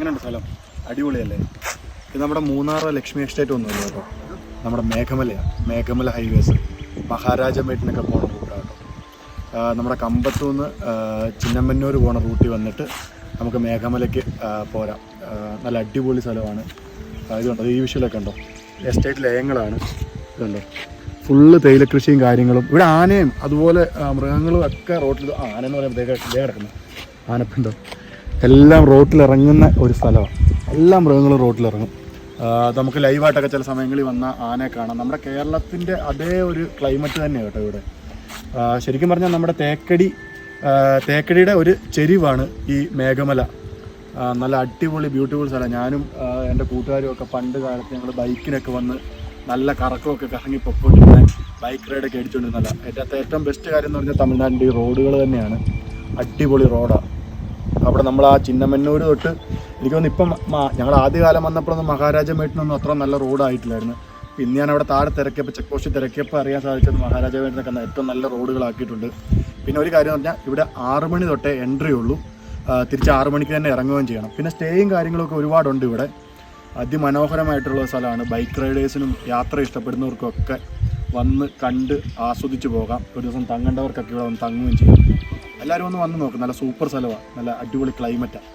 അങ്ങനെയുണ്ട് സ്ഥലം, അടിപൊളിയല്ലേ? ഇത് നമ്മുടെ മൂന്നാർ ലക്ഷ്മി എസ്റ്റേറ്റ് ഒന്നുമില്ല കേട്ടോ, നമ്മുടെ മേഘമലയാണ്. മേഘമല ഹൈവേസ് മഹാരാജമേട്ടിനൊക്കെ പോണ റൂട്ടാണ് കേട്ടോ. നമ്മുടെ കമ്പത്തുനിന്ന് ചിന്നമന്നൂർ പോണ റൂട്ടിൽ വന്നിട്ട് നമുക്ക് മേഘമലയ്ക്ക് പോരാം. നല്ല അടിപൊളി സ്ഥലമാണ്. ഇതുണ്ടോ, ഈ വിഷയമൊക്കെ ഉണ്ടോ, എസ്റ്റേറ്റ് ലയങ്ങളാണ്. ഇതുണ്ടോ, ഫുള്ള് തേയിലക്കൃഷിയും കാര്യങ്ങളും. ഇവിടെ ആനയും അതുപോലെ മൃഗങ്ങളും ഒക്കെ റോട്ടിൽ, ആനയെന്ന് പറയുമ്പോഴത്തേക്ക് കിടക്കുന്നു, ആനപ്പിണ്ടോ, എല്ലാം റോട്ടിലിറങ്ങുന്ന ഒരു സ്ഥലമാണ്. എല്ലാ മൃഗങ്ങളും റോട്ടിലിറങ്ങും. നമുക്ക് ലൈവായിട്ടൊക്കെ ചില സമയങ്ങളിൽ വന്ന ആനയെ കാണാം. നമ്മുടെ കേരളത്തിൻ്റെ അതേ ഒരു ക്ലൈമറ്റ് തന്നെയാണ് കേട്ടോ ഇവിടെ. ശരിക്കും പറഞ്ഞാൽ നമ്മുടെ തേക്കടിയുടെ ഒരു ചെരിവാണ് ഈ മേഘമല. നല്ല അടിപൊളി ബ്യൂട്ടിഫുൾ സ്ഥലം. ഞാനും എൻ്റെ കൂട്ടുകാരും ഒക്കെ പണ്ട് കാലത്ത് ഞങ്ങൾ ബൈക്കിനൊക്കെ വന്ന് നല്ല കറക്കമൊക്കെ കറങ്ങി പൊക്കോണ്ടിരുന്ന ബൈക്ക് റൈഡൊക്കെ അടിച്ചുകൊണ്ടിരുന്നല്ല. ഏറ്റവും ബെസ്റ്റ് കാര്യം എന്ന് പറഞ്ഞാൽ തമിഴ്നാടിൻ്റെ ഈ റോഡുകൾ തന്നെയാണ്. അടിപൊളി റോഡാണ്. അവിടെ നമ്മൾ ആ ചിന്നമന്നൂർ തൊട്ട് എനിക്ക് തോന്നുന്നു ഇപ്പം ഞങ്ങൾ ആദ്യകാലം വന്നപ്പോഴൊന്നും മഹാരാജമേട്ടിനൊന്നും അത്ര നല്ല റോഡായിട്ടില്ലായിരുന്നു. പിന്നെ ഞാൻ അവിടെ താഴെ തിരക്കിയപ്പോൾ, ചെക്ക് പോസ്റ്റ് തിരക്കിയപ്പോൾ അറിയാൻ സാധിച്ചത് മഹാരാജമേട്ടിനൊക്കെ ഏറ്റവും നല്ല റോഡുകളാക്കിയിട്ടുണ്ട്. പിന്നെ ഒരു കാര്യം എന്ന് പറഞ്ഞാൽ ഇവിടെ 6 മണി തൊട്ടേ എൻട്രി ഉള്ളൂ, തിരിച്ച് 6 മണിക്ക് തന്നെ ഇറങ്ങുകയും ചെയ്യണം. പിന്നെ സ്റ്റേയും കാര്യങ്ങളൊക്കെ ഒരുപാടുണ്ട് ഇവിടെ. അതിമനോഹരമായിട്ടുള്ള സ്ഥലമാണ്. ബൈക്ക് റൈഡേഴ്സിനും യാത്ര ഇഷ്ടപ്പെടുന്നവർക്കും ഒക്കെ വന്ന് കണ്ട് ആസ്വദിച്ച് പോകാം. ഒരു ദിവസം തങ്ങേണ്ടവർക്കൊക്കെ ഇവിടെ വന്ന് തങ്ങുകയും ചെയ്യാം. എല്ലാവരും ഒന്ന് വന്ന് നോക്കും. നല്ല സൂപ്പർ സ്ഥലമാണ്, നല്ല അടിപൊളി ക്ലൈമറ്റാണ്.